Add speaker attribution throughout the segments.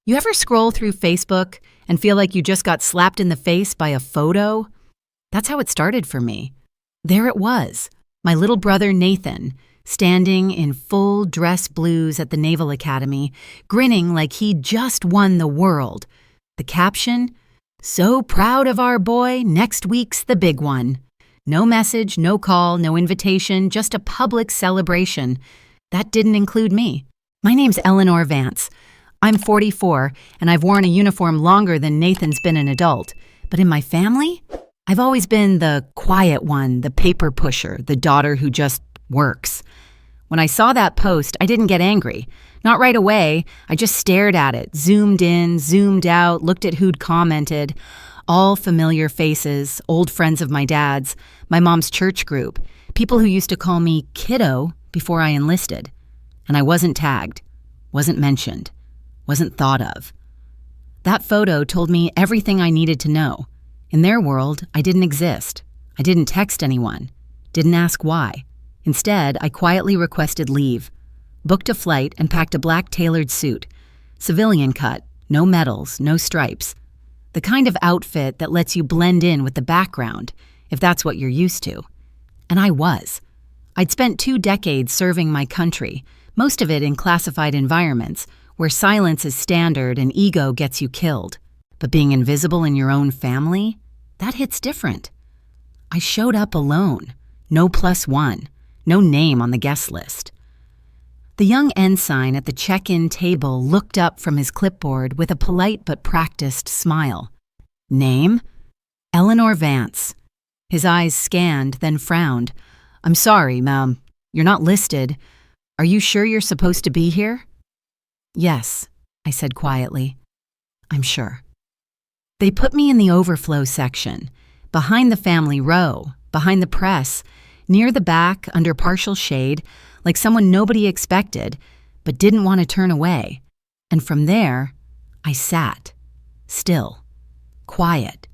Speaker 1: You ever scroll through Facebook and feel like you just got slapped in the face by a photo? That's how it started for me. There it was, my little brother Nathan, standing in full dress blues at the Naval Academy, grinning like he'd just won the world. The caption, "So proud of our boy, next week's the big one." No message, no call, no invitation, just a public celebration. That didn't include me. My name's Admiral Vance. I'm 44, and I've worn a uniform longer than Nathan's been an adult. But in my family, I've always been the quiet one, the paper pusher, the daughter who just works. When I saw that post, I didn't get angry. Not right away. I just stared at it, zoomed in, zoomed out, looked at who'd commented. All familiar faces, old friends of my dad's, my mom's church group, people who used to call me kiddo before I enlisted. And I wasn't tagged, wasn't mentioned, wasn't thought of. That photo told me everything I needed to know. In their world, I didn't exist. I didn't text anyone, didn't ask why. Instead, I quietly requested leave, booked a flight and packed a black tailored suit, civilian cut, no medals, no stripes. The kind of outfit that lets you blend in with the background, if that's what you're used to. And I was. I'd spent 2 decades serving my country, most of it in classified environments, where silence is standard and ego gets you killed. But being invisible in your own family, that hits different. I showed up alone, no +1, no name on the guest list. The young ensign at the check-in table looked up from his clipboard with a polite but practiced smile. Name? Admiral Vance. His eyes scanned, then frowned. "I'm sorry, ma'am. You're not listed. Are you sure you're supposed to be here?" "Yes," I said quietly. "I'm sure." They put me in the overflow section, behind the family row, behind the press, near the back, under partial shade, like someone nobody expected, but didn't want to turn away. And from there, I sat, still, quiet,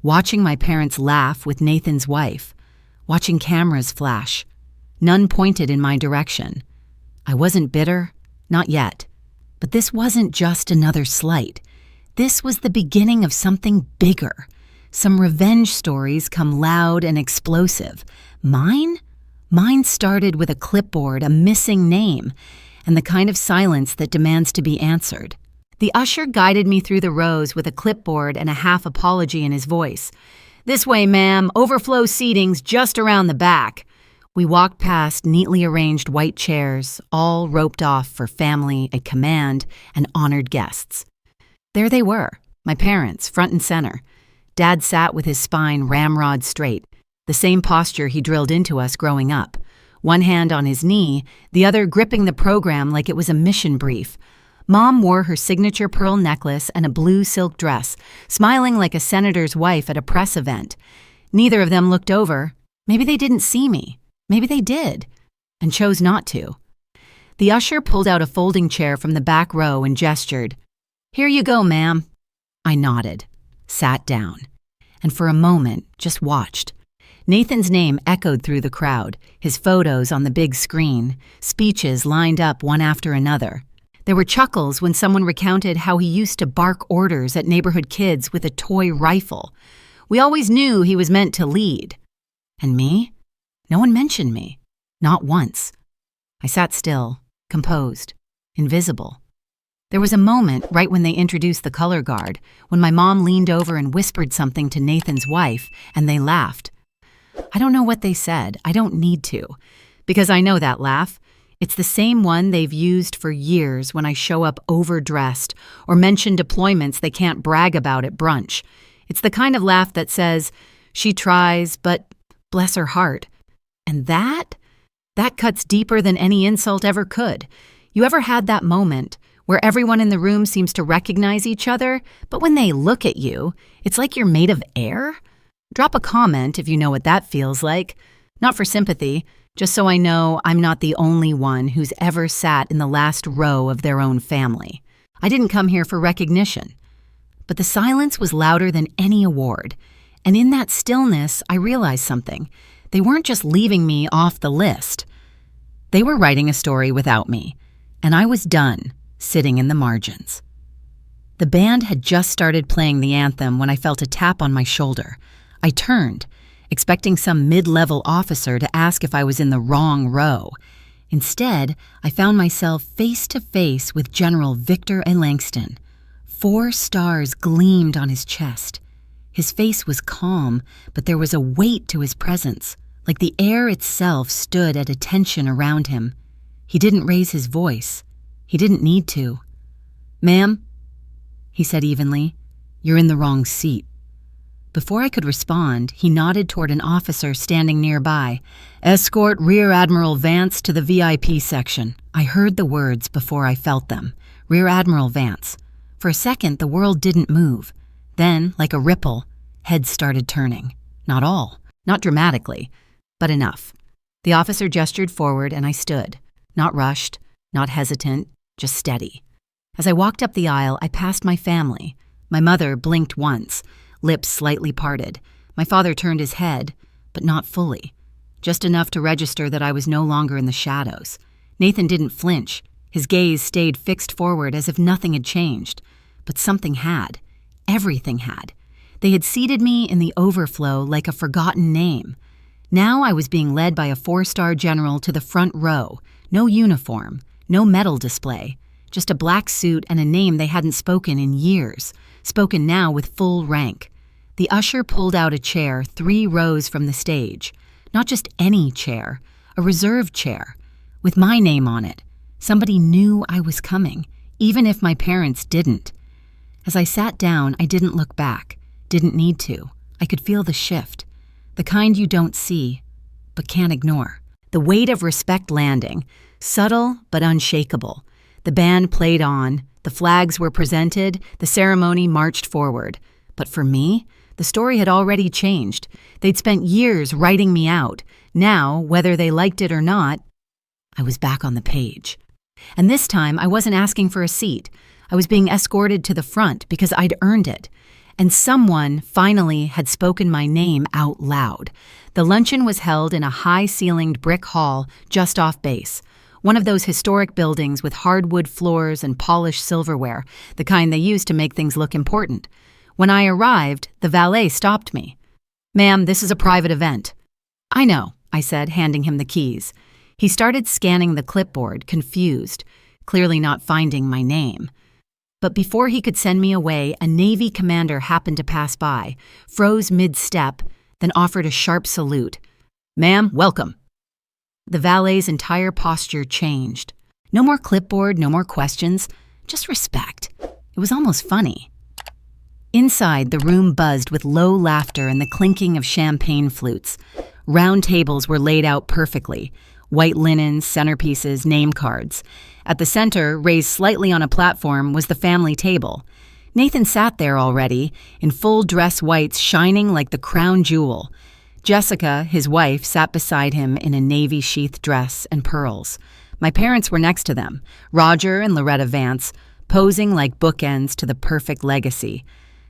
Speaker 1: watching my parents laugh with Nathan's wife, watching cameras flash. None pointed in my direction. I wasn't bitter, not yet. But this wasn't just another slight. This was the beginning of something bigger. Some revenge stories come loud and explosive. Mine started with a clipboard, a missing name, and the kind of silence that demands to be answered. The usher guided me through the rows with a clipboard and a half apology in his voice. "This way, ma'am. Overflow seating's just around the back." We walked past neatly arranged white chairs, all roped off for family, a command, and honored guests. There they were, my parents, front and center. Dad sat with his spine ramrod straight, the same posture he drilled into us growing up. One hand on his knee, the other gripping the program like it was a mission brief. Mom wore her signature pearl necklace and a blue silk dress, smiling like a senator's wife at a press event. Neither of them looked over. Maybe they didn't see me. Maybe they did, and chose not to. The usher pulled out a folding chair from the back row and gestured. "Here you go, ma'am." I nodded, sat down, and for a moment just watched. Nathan's name echoed through the crowd, his photos on the big screen, speeches lined up one after another. There were chuckles when someone recounted how he used to bark orders at neighborhood kids with a toy rifle. We always knew he was meant to lead. And me? No one mentioned me. Not once. I sat still, composed, invisible. There was a moment right when they introduced the color guard, when my mom leaned over and whispered something to Nathan's wife, and they laughed. I don't know what they said. I don't need to, because I know that laugh. It's the same one they've used for years when I show up overdressed or mention deployments they can't brag about at brunch. It's the kind of laugh that says, "She tries, but bless her heart." And that cuts deeper than any insult ever could. You ever had that moment where everyone in the room seems to recognize each other, but when they look at you, it's like you're made of air? Drop a comment if you know what that feels like. Not for sympathy, just so I know I'm not the only one who's ever sat in the last row of their own family. I didn't come here for recognition. But the silence was louder than any award. And in that stillness, I realized something. They weren't just leaving me off the list. They were writing a story without me, and I was done sitting in the margins. The band had just started playing the anthem when I felt a tap on my shoulder. I turned, expecting some mid-level officer to ask if I was in the wrong row. Instead, I found myself face to face with General Victor A. Langston. 4 stars gleamed on his chest. His face was calm, but there was a weight to his presence, like the air itself stood at attention around him. He didn't raise his voice. He didn't need to. "Ma'am," he said evenly, "you're in the wrong seat." Before I could respond, he nodded toward an officer standing nearby. "Escort Rear Admiral Vance to the VIP section." I heard the words before I felt them. Rear Admiral Vance. For a second, the world didn't move. Then, like a ripple, heads started turning. Not all, not dramatically, but enough. The officer gestured forward and I stood. Not rushed, not hesitant, just steady. As I walked up the aisle, I passed my family. My mother blinked once, lips slightly parted. My father turned his head, but not fully. Just enough to register that I was no longer in the shadows. Nathan didn't flinch. His gaze stayed fixed forward as if nothing had changed. But something had. Everything had. They had seated me in the overflow like a forgotten name. Now I was being led by a 4-star general to the front row. No uniform, no medal display. Just a black suit and a name they hadn't spoken in years, spoken now with full rank. The usher pulled out a chair 3 rows from the stage. Not just any chair, a reserved chair, with my name on it. Somebody knew I was coming, even if my parents didn't. As I sat down, I didn't look back, didn't need to. I could feel the shift, the kind you don't see, but can't ignore. The weight of respect landing, subtle but unshakable. The band played on, the flags were presented, the ceremony marched forward. But for me, the story had already changed. They'd spent years writing me out. Now, whether they liked it or not, I was back on the page. And this time, I wasn't asking for a seat. I was being escorted to the front because I'd earned it. And someone finally had spoken my name out loud. The luncheon was held in a high-ceilinged brick hall just off base. One of those historic buildings with hardwood floors and polished silverware, the kind they use to make things look important. When I arrived, the valet stopped me. "Ma'am, this is a private event." "I know," I said, handing him the keys. He started scanning the clipboard, confused, clearly not finding my name. But before he could send me away, a Navy commander happened to pass by, froze mid-step, then offered a sharp salute. "Ma'am, welcome." The valet's entire posture changed. No more clipboard, no more questions, just respect. It was almost funny. Inside, the room buzzed with low laughter and the clinking of champagne flutes. Round tables were laid out perfectly. White linens, centerpieces, name cards. At the center, raised slightly on a platform, was the family table. Nathan sat there already, in full dress whites shining like the crown jewel. Jessica, his wife, sat beside him in a navy sheath dress and pearls. My parents were next to them, Roger and Loretta Vance, posing like bookends to the perfect legacy.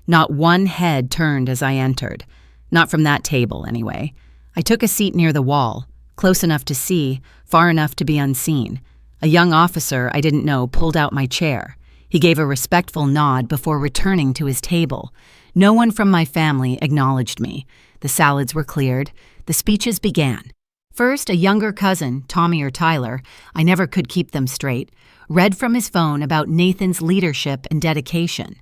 Speaker 1: Not one head turned as I entered. Not from that table, anyway. I took a seat near the wall, close enough to see, far enough to be unseen. A young officer I didn't know pulled out my chair. He gave a respectful nod before returning to his table. No one from my family acknowledged me. The salads were cleared. The speeches began. First, a younger cousin, Tommy or Tyler, I never could keep them straight, read from his phone about Nathan's leadership and dedication.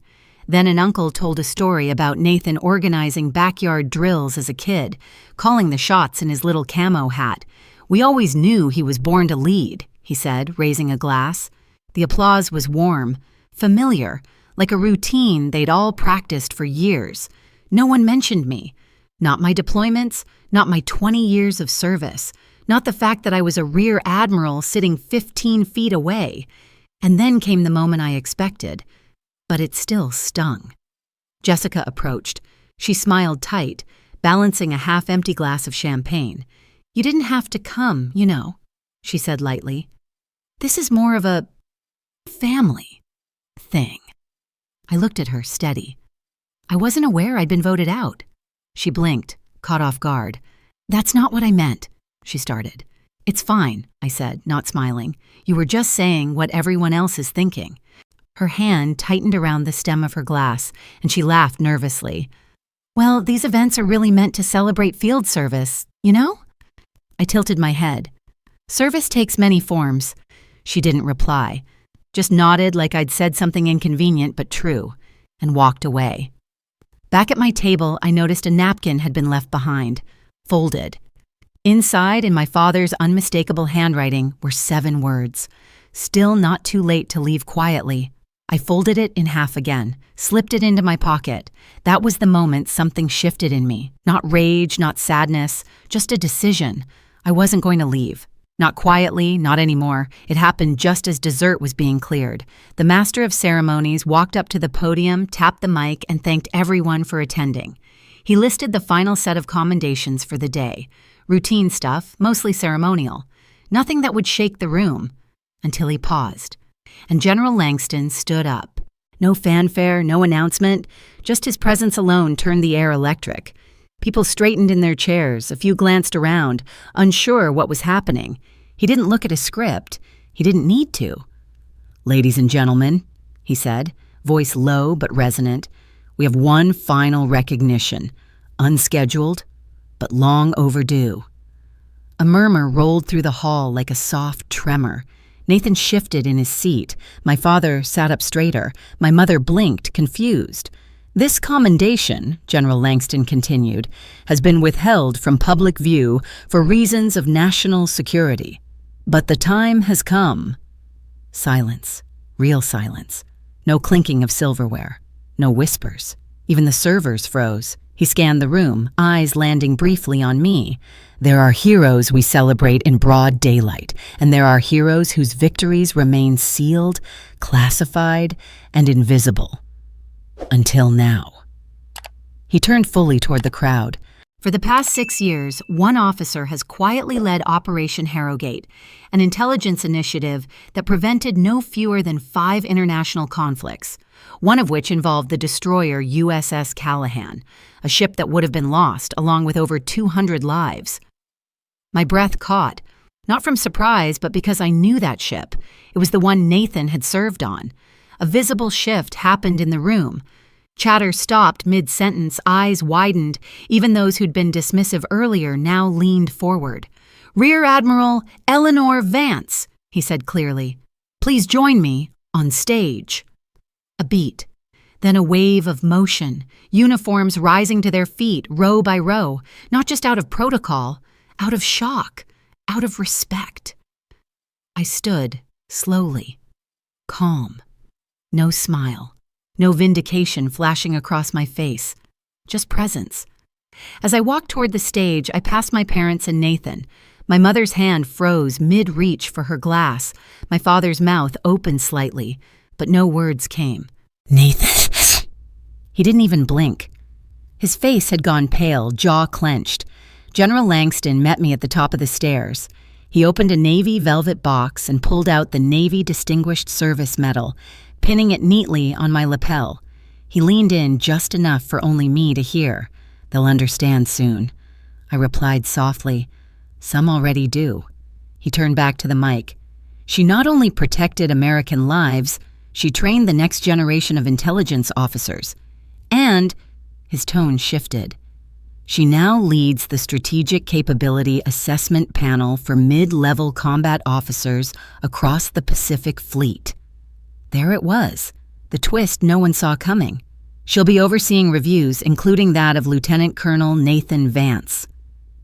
Speaker 1: Then an uncle told a story about Nathan organizing backyard drills as a kid, calling the shots in his little camo hat. "We always knew he was born to lead," he said, raising a glass. The applause was warm, familiar, like a routine they'd all practiced for years. No one mentioned me. Not my deployments, not my 20 years of service, not the fact that I was a rear admiral sitting 15 feet away. And then came the moment I expected, but it still stung. Jessica approached. She smiled tight, balancing a half-empty glass of champagne. "You didn't have to come, you know," she said lightly. "This is more of a family thing." I looked at her, steady. "I wasn't aware I'd been voted out." She blinked, caught off guard. "That's not what I meant," she started. "It's fine," I said, not smiling. "You were just saying what everyone else is thinking." Her hand tightened around the stem of her glass, and she laughed nervously. "Well, these events are really meant to celebrate field service, you know?" I tilted my head. "Service takes many forms." She didn't reply, just nodded like I'd said something inconvenient but true, and walked away. Back at my table, I noticed a napkin had been left behind, folded. Inside, in my father's unmistakable handwriting, were 7 words. "Still not too late to leave quietly." I folded it in half again, slipped it into my pocket. That was the moment something shifted in me. Not rage, not sadness, just a decision. I wasn't going to leave. Not quietly, not anymore. It happened just as dessert was being cleared. The master of ceremonies walked up to the podium, tapped the mic, and thanked everyone for attending. He listed the final set of commendations for the day. Routine stuff, mostly ceremonial. Nothing that would shake the room. Until he paused. And General Langston stood up. No fanfare, no announcement. Just his presence alone turned the air electric. People straightened in their chairs, a few glanced around, unsure what was happening. He didn't look at a script. He didn't need to. "Ladies and gentlemen," he said, voice low but resonant, "we have one final recognition, unscheduled, but long overdue." A murmur rolled through the hall like a soft tremor. Nathan shifted in his seat. My father sat up straighter. My mother blinked, confused. "This commendation," General Langston continued, "has been withheld from public view for reasons of national security. But the time has come." Silence. Real silence. No clinking of silverware. No whispers. Even the servers froze. He scanned the room, eyes landing briefly on me. "There are heroes we celebrate in broad daylight, and there are heroes whose victories remain sealed, classified, and invisible. Until now." He turned fully toward the crowd. "For the past 6 years, one officer has quietly led Operation Harrogate, an intelligence initiative that prevented no fewer than 5 international conflicts, one of which involved the destroyer USS Callahan, a ship that would have been lost, along with over 200 lives. My breath caught, not from surprise, but because I knew that ship. It was the one Nathan had served on. A visible shift happened in the room. Chatter stopped mid-sentence, eyes widened. Even those who'd been dismissive earlier now leaned forward. "Rear Admiral Admiral Vance," he said clearly. "Please join me on stage." A beat, then a wave of motion, uniforms rising to their feet row by row, not just out of protocol, out of shock, out of respect. I stood, slowly, calm. No smile, no vindication flashing across my face, just presence. As I walked toward the stage, I passed my parents and Nathan. My mother's hand froze mid-reach for her glass. My father's mouth opened slightly, but no words came. "Nathan." He didn't even blink. His face had gone pale, jaw clenched. General Langston met me at the top of the stairs. He opened a navy velvet box and pulled out the Navy Distinguished Service Medal, pinning it neatly on my lapel. He leaned in just enough for only me to hear. "They'll understand soon." I replied softly, "Some already do." He turned back to the mic. "She not only protected American lives, she trained the next generation of intelligence officers. And," his tone shifted, "she now leads the Strategic Capability Assessment Panel for mid-level combat officers across the Pacific Fleet." There it was, the twist no one saw coming. "She'll be overseeing reviews, including that of Lieutenant Colonel Nathan Vance."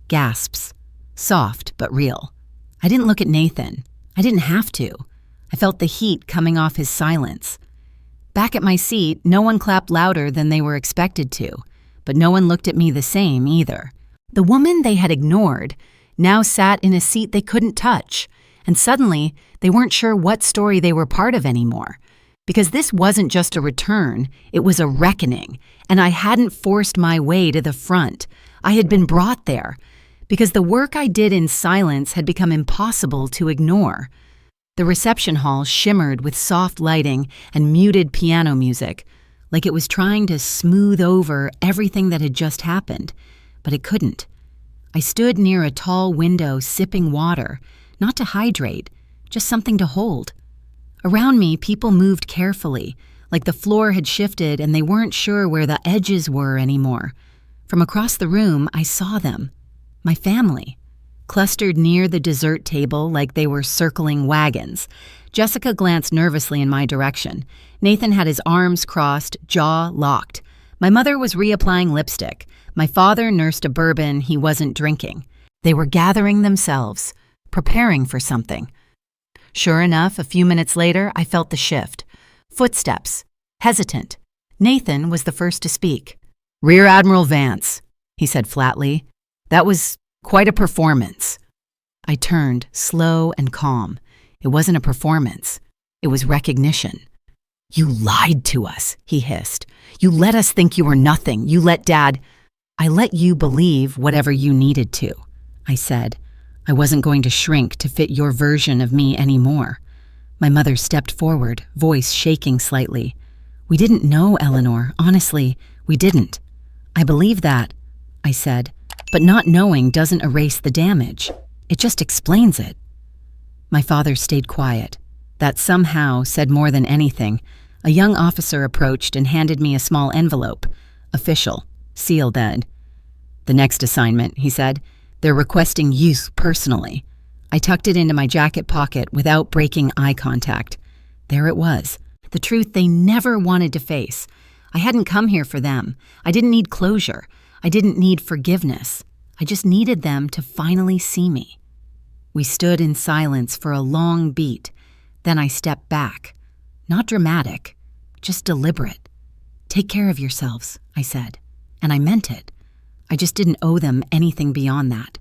Speaker 1: Gasps. Soft but real. I didn't look at Nathan. I didn't have to. I felt the heat coming off his silence. Back at my seat, no one clapped louder than they were expected to, but no one looked at me the same either. The woman they had ignored now sat in a seat they couldn't touch, and suddenly they weren't sure what story they were part of anymore. Because this wasn't just a return, it was a reckoning, and I hadn't forced my way to the front. I had been brought there, because the work I did in silence had become impossible to ignore. The reception hall shimmered with soft lighting and muted piano music, like it was trying to smooth over everything that had just happened, but it couldn't. I stood near a tall window sipping water, not to hydrate, just something to hold. Around me, people moved carefully, like the floor had shifted and they weren't sure where the edges were anymore. From across the room, I saw them. My family. Clustered near the dessert table like they were circling wagons. Jessica glanced nervously in my direction. Nathan had his arms crossed, jaw locked. My mother was reapplying lipstick. My father nursed a bourbon he wasn't drinking. They were gathering themselves, preparing for something. Sure enough, a few minutes later, I felt the shift. Footsteps. Hesitant. Nathan was the first to speak. "Rear Admiral Vance," he said flatly. "That was quite a performance." I turned, slow and calm. It wasn't a performance. It was recognition. "You lied to us," he hissed. "You let us think you were nothing. You let Dad—" "I let you believe whatever you needed to," I said. I wasn't going to shrink to fit your version of me anymore. My mother stepped forward, voice shaking slightly. "We didn't know, Eleanor. Honestly, we didn't." "I believe that," I said, "but not knowing doesn't erase the damage. It just explains it." My father stayed quiet. That somehow said more than anything. A young officer approached and handed me a small envelope. Official. Sealed Ed. "The next assignment," he said. "They're requesting you personally." I tucked it into my jacket pocket without breaking eye contact. There it was. The truth they never wanted to face. I hadn't come here for them. I didn't need closure. I didn't need forgiveness. I just needed them to finally see me. We stood in silence for a long beat. Then I stepped back. Not dramatic, just deliberate. "Take care of yourselves," I said. And I meant it. I just didn't owe them anything beyond that.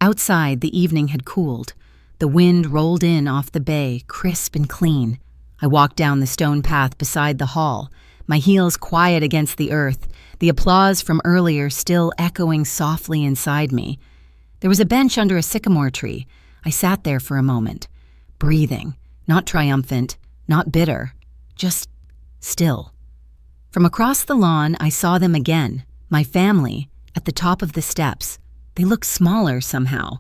Speaker 1: Outside, the evening had cooled. The wind rolled in off the bay, crisp and clean. I walked down the stone path beside the hall, my heels quiet against the earth, the applause from earlier still echoing softly inside me. There was a bench under a sycamore tree. I sat there for a moment, breathing, not triumphant, not bitter, just still. From across the lawn, I saw them again, my family, at the top of the steps. They looked smaller somehow.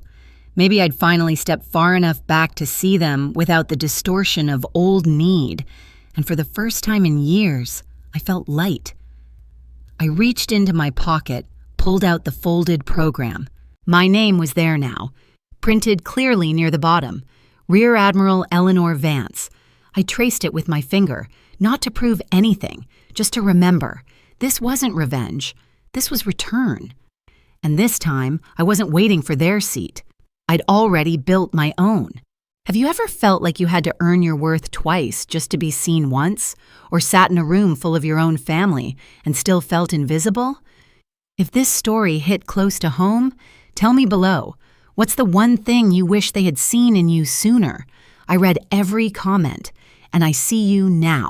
Speaker 1: Maybe I'd finally stepped far enough back to see them without the distortion of old need, and for the first time in years, I felt light. I reached into my pocket, pulled out the folded program. My name was there now, printed clearly near the bottom. Rear Admiral Eleanor Vance. I traced it with my finger, not to prove anything, just to remember. This wasn't revenge. This was return. And this time, I wasn't waiting for their seat. I'd already built my own. Have you ever felt like you had to earn your worth twice just to be seen once? Or sat in a room full of your own family and still felt invisible? If this story hit close to home, tell me below. What's the one thing you wish they had seen in you sooner? I read every comment, and I see you now.